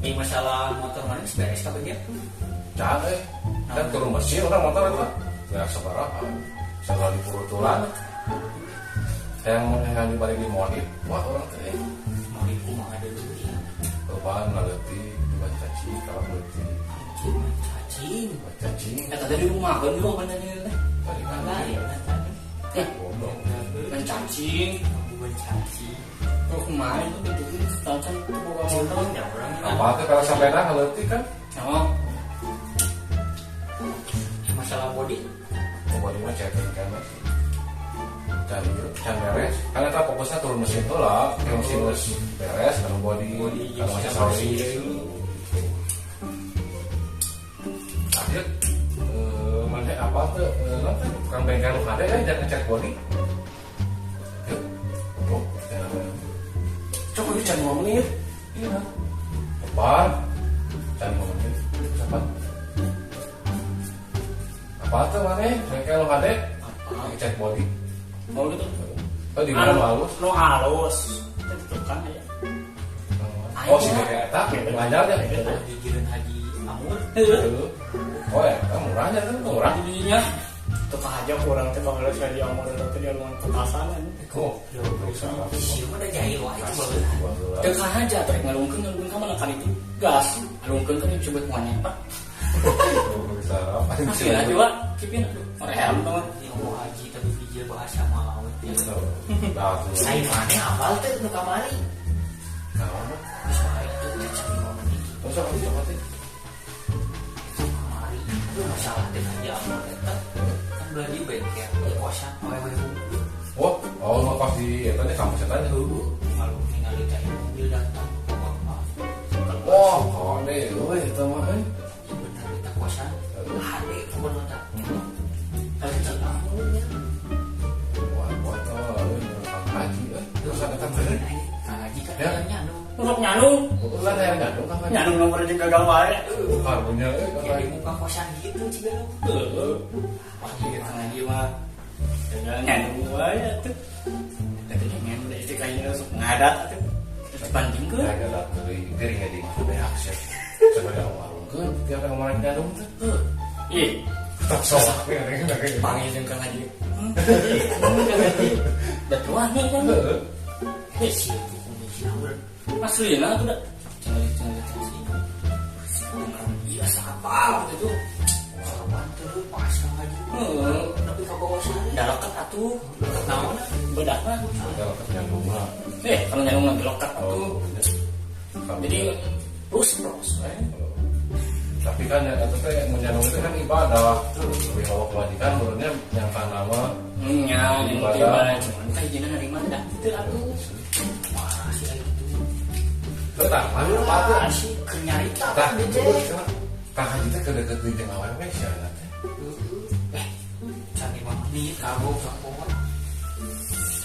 Ini masalah motor mana beres apa dia? Jangan kan turun mesin orang motor itu ya sebaraha segala dipurutulan yang dibalik di modif wah orang teh Modif mah ada dulu ya. beban ngaleuti dibaca cacing kalau leuti Cacing. cacing Kata dari rumah kan juga kan tadi teh. tadi kan Ya bodoh kan cacing, bukan cacing. Kok kemarin tuh bentuknya setelcan tuh bawa motor ya orang. apa tuh kalau sampai dah ngaleuti kan Oh. Masalah body. body mah chatting kan can beres karena tak fokusnya turun mesin itu lah yang mesin harus beres dan body kalau masih sausi lanjut mana apa tuh nanti tukang bengkel lu ada ya jangan ngecek body yuk coba ini can 5 menit iya depan can 5 menit siapa apa tuh mana bengkel lu ada ngecek body Mau gitu. oh di mana halus Lo halus. Itu kan ya. oh si bengkel eta ngajarnya Gigireun Haji Amur. oh ya kan murahnya kan murah Jadinya tukang aja kurang teh bakal Haji Amur itu dia lumayan petasan. oh Sieu mah da jahil wae itu bageus. Tukang aja trek ngalungkeun ka mana kan itu gas. Ngalungkeun kan coba muanya Pak. bisa apa Masih aja Pak. Kipin aduh. Real teman. Ya mau haji tapi bijil bahasa Malawi. nah tuh Saya mana apal teh nu kamari. nah Geus wae itu cacing momen iki. terus apa coba teh Kamari. Itu masalah teh Haji Amur eta. Kan belah di bengkel. Di kosan awewe oh mau pas di eta nya kampus eta nya malu ningali kayak mobil datang bapak wah kode euy eta mah bener kita kosan hade pun mata tapi tak tahu ya wah haji terus eta bener ngaji kan Ya. nyanu untuk nyanu ulah yang gantung kan nyanu nomor jeung gagal wae karunya jadi muka kosan gitu juga wah gitu ngaji mah jangan nyanu wae tuh tapi jangan udah istikahnya langsung ngadat tuh terus bandingkeun ada dari piringnya di sudah akses sebagai awal kan tiap yang kemarin gantung tuh ih tak sok panggil jeung Kang Haji ngaji da tuan nih kan sih aslinya tuh dah cengali iya siapa gitu siapa tuh pasang aja tapi kabawa sari dalokat atuh dekat naon bedakna kalau nyambung mah kalau nyambung lagi lokat atuh jadi terus tapi kan yang itu teh menyambung itu kan ibadah lebih awak kewajiban menurutnya yang nama yang ibadah cuman kan izinnya dari mana itu atuh wah sih gitu tetap mana apa tuh sih kenyarita tak DJ kak haji teh kedeket di jeung awewe we sia teh cari 5 menit kagok sakot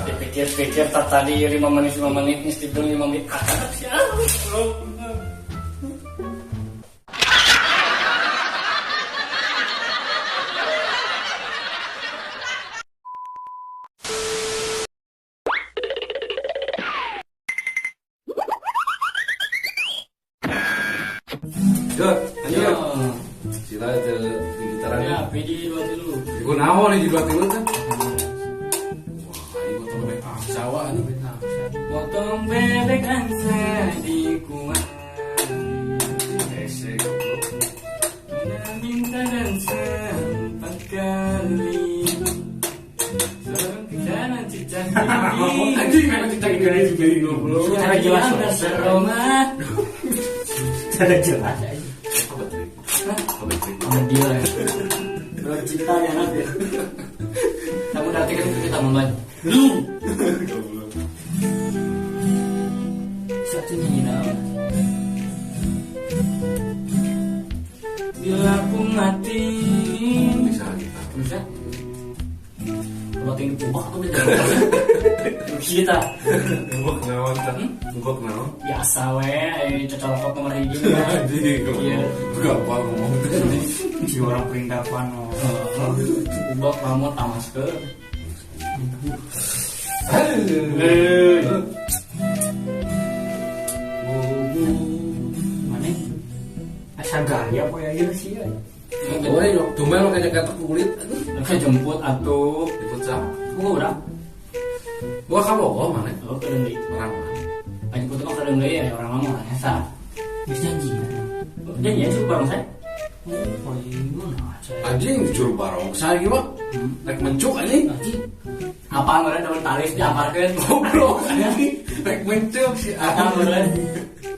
dipikir-pikir tadi 5 menit mesti belum 5 menit kakak sih Good, lanjut. Sila itu di gitaran. ya hiji 23. Iku naon nih di 23 kan? Wah, ini potong bebek angsa nih. Potong bebek angsa di kuat. Esek goblok. Minta dansa 4 kali. Seorang kanan cicak gigi. Anjing kan cicak gigi goblok. Cara jelas seroma. Cara jelas aja. Sama dia ya. Bercinta ya anak ya. Kamu nanti kan kita mulai. Lu. Satu nyanyi bila aku mati. Bisa kita. Bisa. Kalau tinggi pubak tuh beda. Kita. Bubuk naon kan? Bubuk naon? Biasa we, cocok nomor hiji. Anjing. Iya. Gampang ngomong. Si orang perindapan. Bubak kamu tamas ke. Mana? Asal gaya apa ya ini sih ya? Oh, cuma lo kayak kata kulit. Saya jemput atuh. Ikut sama. Gua udah. Gua kamu kok mana? Oh, kadang deui. Orang mana? Aja putu mah kadang deui ya orang mama orangnya sa. Geus janji. Janji ya suruh bareng saya. Oh, gimana? Anjing disuruh barong. Saya gimana? Rek mencuk anjing. Anjing. Apa meureun daun talis diamparkeun Goblok anjing. Rek mencuk si apa meureun?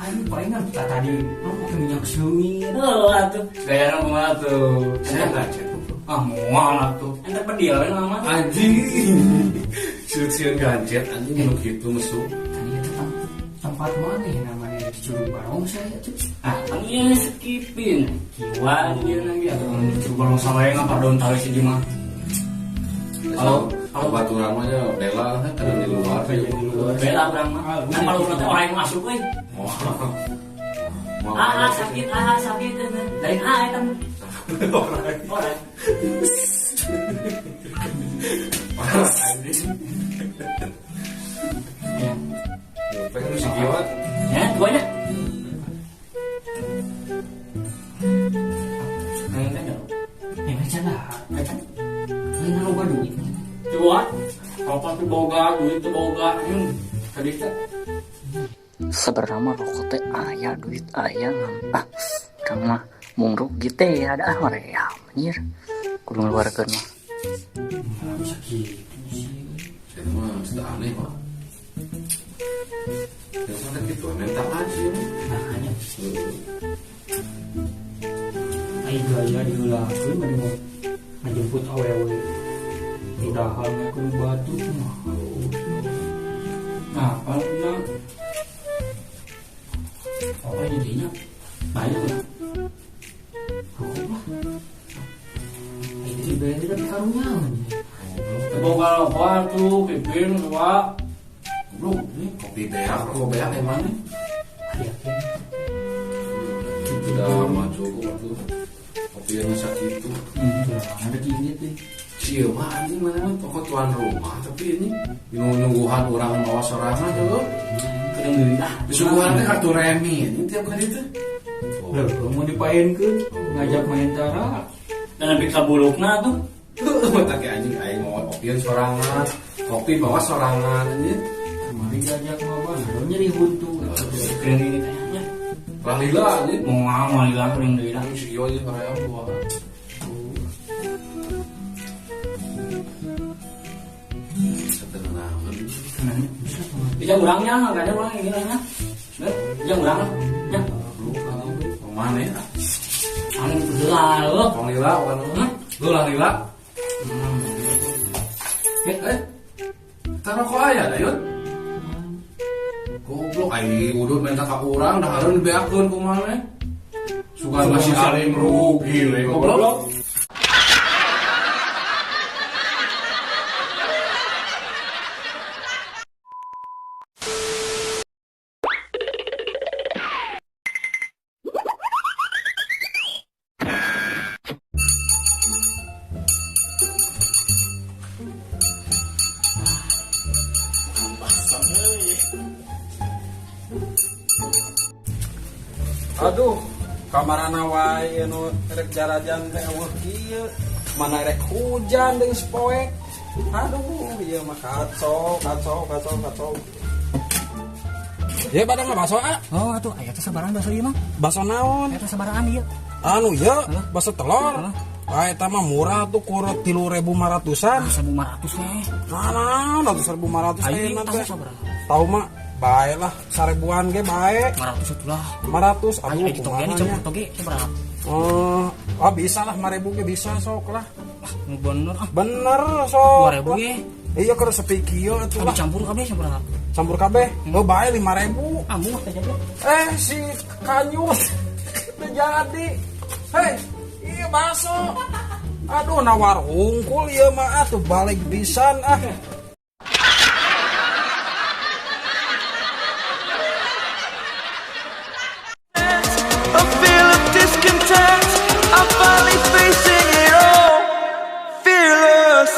Aing palingan tak tadi mau pakai minyak sengit. Oh, atuh. Gaya mah tuh. Saya enggak cek. Mual atuh. Ente pedial we mama. Anjing. Sieun gancet anjing begitu mesum. Tadi itu tempat mana ya namanya dicurug barong saya tuh. Ah, kan ieu skipin. Kiwa dia lagi atau dicurug barong sawae ngapar daun talis di mah. Kalau baturan mah ya bela kan ada di luar kayak Di luar bela urang mah. Kan kalau nanti orang yang masuk we. Sakit, sakit. Dari kan. Orang. Ya. Pengen si kiwat. Ya, banyak. Ini macam lah. Macam. Ini lupa duit. Coba. Apa tuh boga duit tuh boga. Tadi tuh. Sebenarnya rokok teh aya duit aya ah orang mah mung rugi teh ada marea anjir kudu ngeluarkeun mah Bisa gitu sih. Saya mah sudah aneh kok. Yang mana gitu mental aja. Makanya ai gaya diulakeun bari mau ngajemput awewe. Udahan ke batu mah. Nah, kalau apa jadinya banyak lah rokok lah ini si Benny tapi karunya boga apa tuh pipin apa Belum, ini kopi beak, rokok beak yang mana? yakin Udah maju waktu kopi yang sakit itu. ada gini tuh Siapa anjing mana toko tuan rumah tapi ini nungguhan orang bawa sorangan tuh. kadang gini lah Disuguhan teh kartu remi ini tiap kali itu. loh mau dipaenkeun ngajak main tara dan lebih kabulukna tuh Mata kayak anjing aing mau kopian sorangan, kopi bawa sorangan anjing. kemarin ngajak mah bang nyeri buntu keren ini kayaknya Lah lila anjing. mau ngamal lah keren deui lah Si yo aja karya gua. Setenang. Bisa urangnya nggak ada orang ini lah ya urang lah ya Mana ya? angin kedelal Wong lila kan. Lu lah lila. Taruh kok aya da yun. Goblok ai udut minta ka urang dah hareun dibeakeun kumaha. Sugan masih saling rugi we goblok. Aduh, kamarana wae anu rek jarajan teh eueuh kieu. mana rek hujan dengan spoek. Aduh, iya mah kacau. Ya pada nggak bakso ah? Oh atuh aya teh sabaran bakso ieu mah. Bakso naon? Aya teh sabaraan ieu. Anu ya, bakso telur. Eta mah murah tuh kurang 3.500-an. 1.500 teh. Nah, 1.500 Ayo enak teh teh. sabaraan. Tahu mah bae lah 1.000-an ge bae. 500 itulah. 500 Ayo aduh di toge kumaha ini nya. campur toge seberapa? Bisa lah 5.000 ge bisa sok lah. Bener ah. Bener sok. 2.000 ge. Iya keur sepi kieu atuh Abi lah. campur kabeh seberapa? Campur kabeh. Oh bae 5.000. Amuh teh jadi. Si Kanyut teu jadi. Hei, iya bakso. Aduh nawar hungkul ieu mah atuh balik pisan ah. A feel of discontent. I'm finally facing it all. Fearless.